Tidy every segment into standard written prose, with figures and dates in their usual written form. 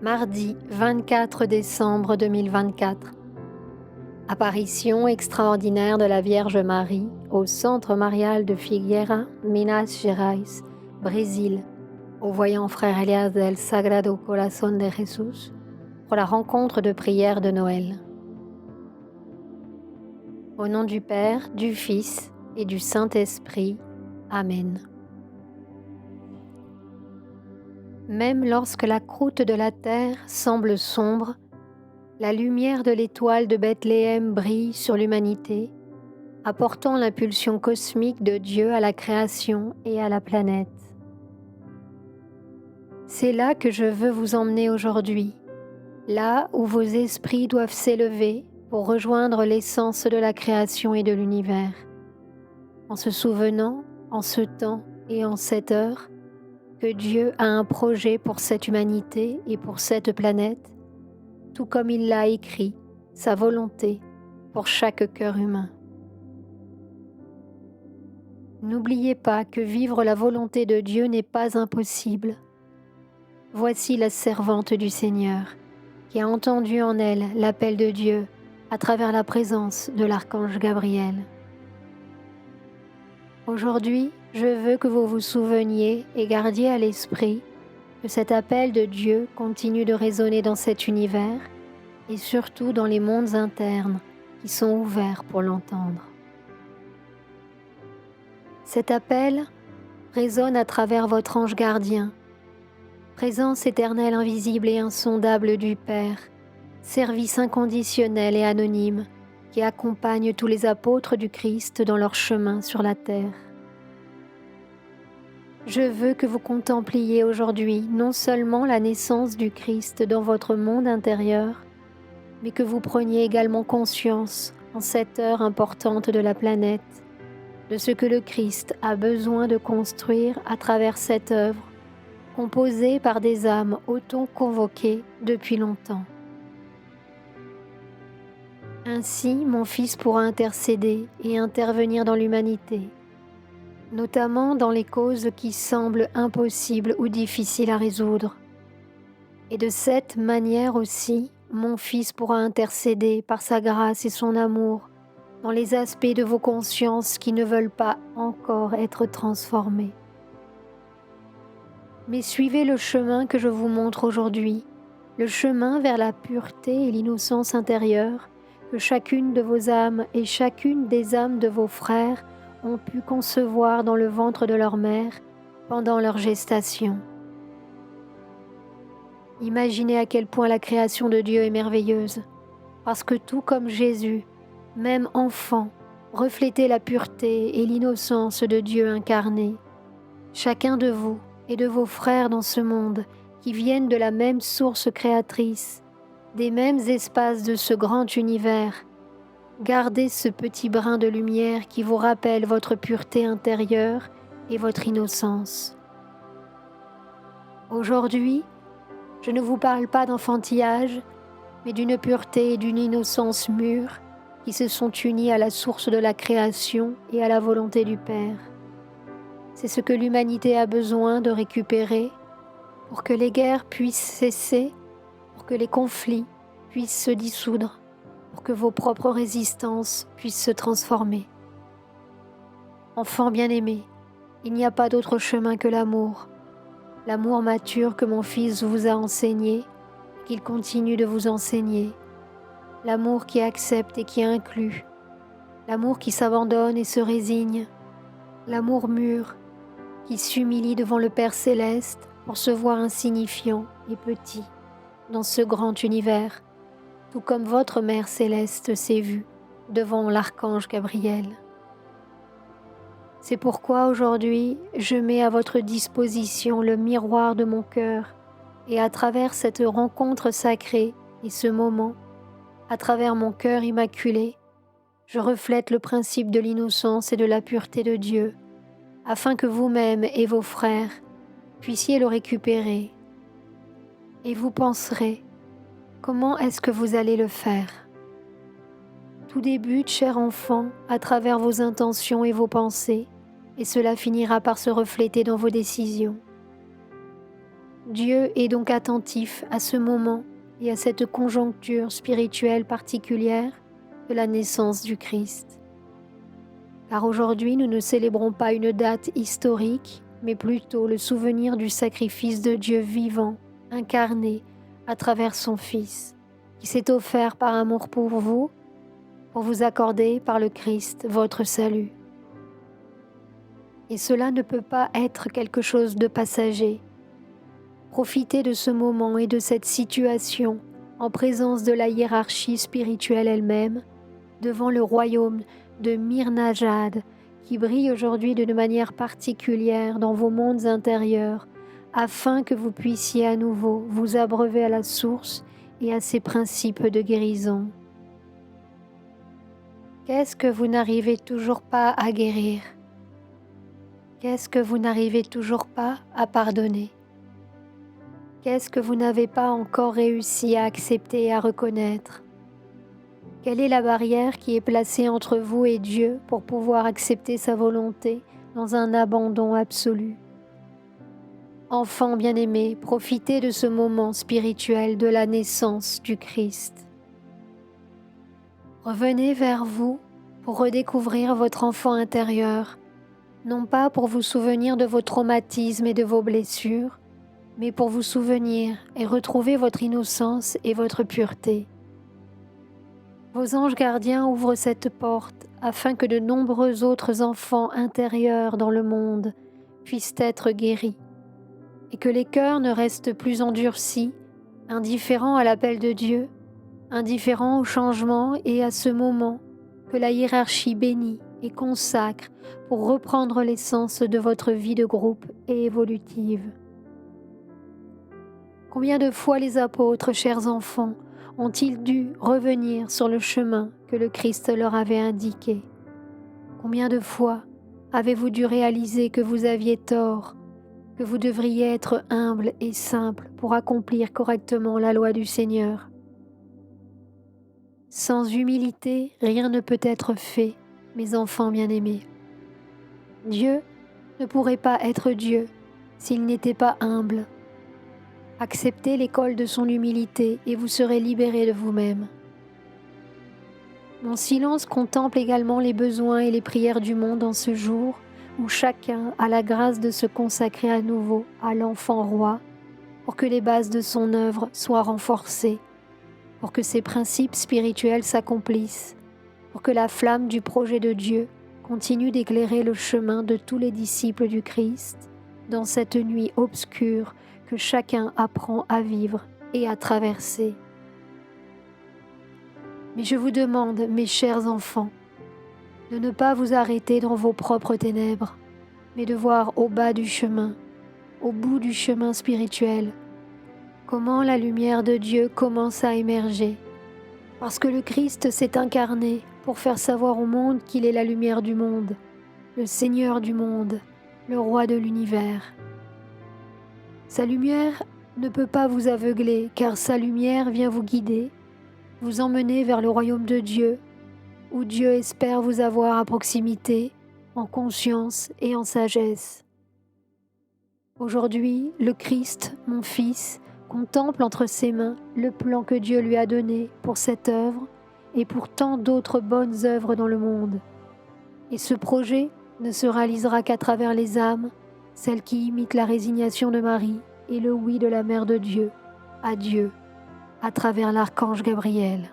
Mardi 24 décembre 2024. Apparition extraordinaire de la Vierge Marie au Centre Marial de Figueira, Minas Gerais, Brésil, au voyant frère Elias del Sagrado Corazón de Jesús, pour la rencontre de prière de Noël. Au nom du Père, du Fils et du Saint-Esprit. Amen. Même lorsque la croûte de la terre semble sombre, la lumière de l'étoile de Bethléem brille sur l'humanité, apportant l'impulsion cosmique de Dieu à la création et à la planète. C'est là que je veux vous emmener aujourd'hui, là où vos esprits doivent s'élever pour rejoindre l'essence de la création et de l'univers, en se souvenant, en ce temps et en cette heure, que Dieu a un projet pour cette humanité et pour cette planète, tout comme il l'a écrit, sa volonté, pour chaque cœur humain. N'oubliez pas que vivre la volonté de Dieu n'est pas impossible. Voici la servante du Seigneur, qui a entendu en elle l'appel de Dieu à travers la présence de l'archange Gabriel. Aujourd'hui, je veux que vous vous souveniez et gardiez à l'esprit que cet appel de Dieu continue de résonner dans cet univers et surtout dans les mondes internes qui sont ouverts pour l'entendre. Cet appel résonne à travers votre ange gardien, présence éternelle invisible et insondable du Père, service inconditionnel et anonyme qui accompagne tous les apôtres du Christ dans leur chemin sur la terre. Je veux que vous contempliez aujourd'hui non seulement la naissance du Christ dans votre monde intérieur, mais que vous preniez également conscience, en cette heure importante de la planète, de ce que le Christ a besoin de construire à travers cette œuvre, composée par des âmes autant convoquées depuis longtemps. Ainsi, mon Fils pourra intercéder et intervenir dans l'humanité, notamment dans les causes qui semblent impossibles ou difficiles à résoudre. Et de cette manière aussi, mon Fils pourra intercéder par sa grâce et son amour dans les aspects de vos consciences qui ne veulent pas encore être transformés. Mais suivez le chemin que je vous montre aujourd'hui, le chemin vers la pureté et l'innocence intérieure que chacune de vos âmes et chacune des âmes de vos frères ont pu concevoir dans le ventre de leur mère pendant leur gestation. Imaginez à quel point la création de Dieu est merveilleuse, parce que tout comme Jésus, même enfant, reflétait la pureté et l'innocence de Dieu incarné. Chacun de vous et de vos frères dans ce monde qui viennent de la même source créatrice, des mêmes espaces de ce grand univers, gardez ce petit brin de lumière qui vous rappelle votre pureté intérieure et votre innocence. Aujourd'hui, je ne vous parle pas d'enfantillage, mais d'une pureté et d'une innocence mûre qui se sont unies à la source de la création et à la volonté du Père. C'est ce que l'humanité a besoin de récupérer pour que les guerres puissent cesser, pour que les conflits puissent se dissoudre, pour que vos propres résistances puissent se transformer. Enfants bien-aimés, il n'y a pas d'autre chemin que l'amour mature que mon Fils vous a enseigné, qu'il continue de vous enseigner, l'amour qui accepte et qui inclut, l'amour qui s'abandonne et se résigne, l'amour mûr qui s'humilie devant le Père céleste pour se voir insignifiant et petit dans ce grand univers, tout comme votre Mère céleste s'est vue devant l'archange Gabriel. C'est pourquoi aujourd'hui, je mets à votre disposition le miroir de mon cœur et à travers cette rencontre sacrée et ce moment, à travers mon cœur immaculé, je reflète le principe de l'innocence et de la pureté de Dieu, afin que vous-même et vos frères puissiez le récupérer. Et vous penserez, comment est-ce que vous allez le faire ? Tout débute, cher enfant, à travers vos intentions et vos pensées, et cela finira par se refléter dans vos décisions. Dieu est donc attentif à ce moment et à cette conjoncture spirituelle particulière de la naissance du Christ. Car aujourd'hui, nous ne célébrons pas une date historique, mais plutôt le souvenir du sacrifice de Dieu vivant, incarné à travers son Fils, qui s'est offert par amour pour vous accorder par le Christ votre salut. Et cela ne peut pas être quelque chose de passager. Profitez de ce moment et de cette situation en présence de la hiérarchie spirituelle elle-même, devant le royaume de Mir-Najad qui brille aujourd'hui d'une manière particulière dans vos mondes intérieurs, afin que vous puissiez à nouveau vous abreuver à la source et à ses principes de guérison. Qu'est-ce que vous n'arrivez toujours pas à guérir? Qu'est-ce que vous n'arrivez toujours pas à pardonner? Qu'est-ce que vous n'avez pas encore réussi à accepter et à reconnaître? Quelle est la barrière qui est placée entre vous et Dieu pour pouvoir accepter sa volonté dans un abandon absolu? Enfants bien-aimés, profitez de ce moment spirituel de la naissance du Christ. Revenez vers vous pour redécouvrir votre enfant intérieur, non pas pour vous souvenir de vos traumatismes et de vos blessures, mais pour vous souvenir et retrouver votre innocence et votre pureté. Vos anges gardiens ouvrent cette porte afin que de nombreux autres enfants intérieurs dans le monde puissent être guéris et que les cœurs ne restent plus endurcis, indifférents à l'appel de Dieu, indifférents au changement et à ce moment que la hiérarchie bénit et consacre pour reprendre l'essence de votre vie de groupe et évolutive. Combien de fois les apôtres, chers enfants, ont-ils dû revenir sur le chemin que le Christ leur avait indiqué? Combien de fois avez-vous dû réaliser que vous aviez tort, que vous devriez être humble et simple pour accomplir correctement la loi du Seigneur? Sans humilité, rien ne peut être fait, mes enfants bien-aimés. Dieu ne pourrait pas être Dieu s'il n'était pas humble. Acceptez l'école de son humilité et vous serez libérés de vous-même. Mon silence contemple également les besoins et les prières du monde en ce jour où chacun a la grâce de se consacrer à nouveau à l'enfant roi pour que les bases de son œuvre soient renforcées, pour que ses principes spirituels s'accomplissent, pour que la flamme du projet de Dieu continue d'éclairer le chemin de tous les disciples du Christ dans cette nuit obscure que chacun apprend à vivre et à traverser. Mais je vous demande, mes chers enfants, de ne pas vous arrêter dans vos propres ténèbres, mais de voir au bas du chemin, au bout du chemin spirituel, comment la lumière de Dieu commence à émerger, parce que le Christ s'est incarné pour faire savoir au monde qu'il est la lumière du monde, le Seigneur du monde, le Roi de l'univers. Sa lumière ne peut pas vous aveugler, car sa lumière vient vous guider, vous emmener vers le royaume de Dieu, où Dieu espère vous avoir à proximité, en conscience et en sagesse. Aujourd'hui, le Christ, mon Fils, contemple entre ses mains le plan que Dieu lui a donné pour cette œuvre et pour tant d'autres bonnes œuvres dans le monde. Et ce projet ne se réalisera qu'à travers les âmes, celle qui imite la résignation de Marie et le oui de la Mère de Dieu, à Dieu, à travers l'archange Gabriel.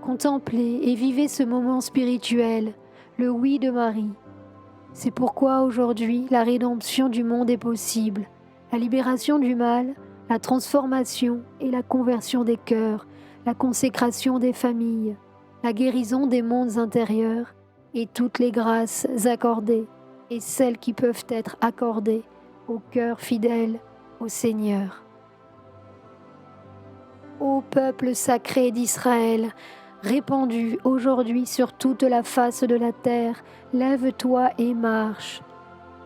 Contemplez et vivez ce moment spirituel, le oui de Marie. C'est pourquoi aujourd'hui la rédemption du monde est possible, la libération du mal, la transformation et la conversion des cœurs, la consécration des familles, la guérison des mondes intérieurs et toutes les grâces accordées et celles qui peuvent être accordées au cœur fidèle au Seigneur. Ô peuple sacré d'Israël, répandu aujourd'hui sur toute la face de la terre, lève-toi et marche.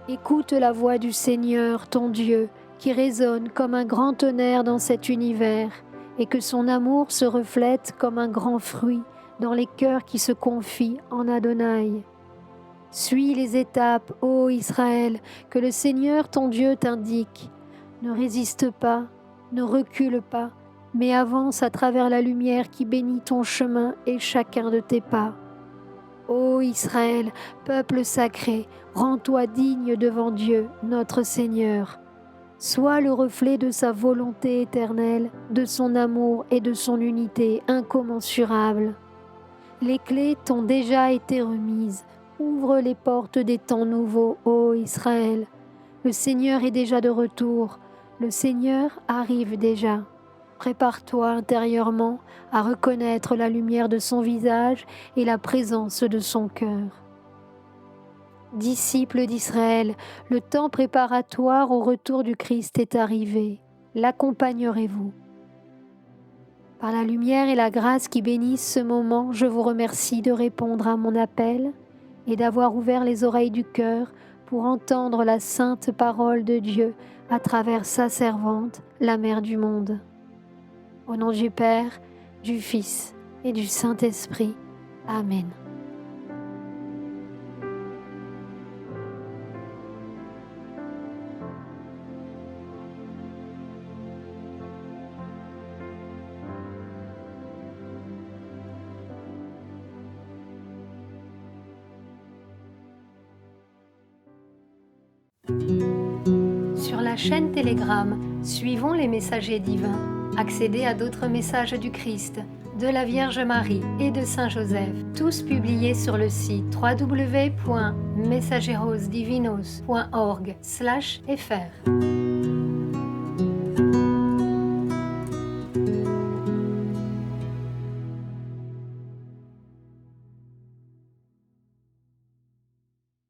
Écoute la voix du Seigneur, ton Dieu, qui résonne comme un grand tonnerre dans cet univers, et que son amour se reflète comme un grand fruit dans les cœurs qui se confient en Adonai. Suis les étapes, ô Israël, que le Seigneur ton Dieu t'indique. Ne résiste pas, ne recule pas, mais avance à travers la lumière qui bénit ton chemin et chacun de tes pas. Ô Israël, peuple sacré, rends-toi digne devant Dieu, notre Seigneur. Sois le reflet de sa volonté éternelle, de son amour et de son unité incommensurable. Les clés t'ont déjà été remises. Ouvre les portes des temps nouveaux, ô Israël. Le Seigneur est déjà de retour. Le Seigneur arrive déjà. Prépare-toi intérieurement à reconnaître la lumière de son visage et la présence de son cœur. Disciples d'Israël, le temps préparatoire au retour du Christ est arrivé. L'accompagnerez-vous? Par la lumière et la grâce qui bénissent ce moment, je vous remercie de répondre à mon appel et d'avoir ouvert les oreilles du cœur pour entendre la sainte parole de Dieu à travers sa servante, la Mère du monde. Au nom du Père, du Fils et du Saint-Esprit. Amen. Sur la chaîne Telegram, suivons les messagers divins. Accédez à d'autres messages du Christ, de la Vierge Marie et de Saint Joseph, tous publiés sur le site www.mensajerosdivinos.org/fr.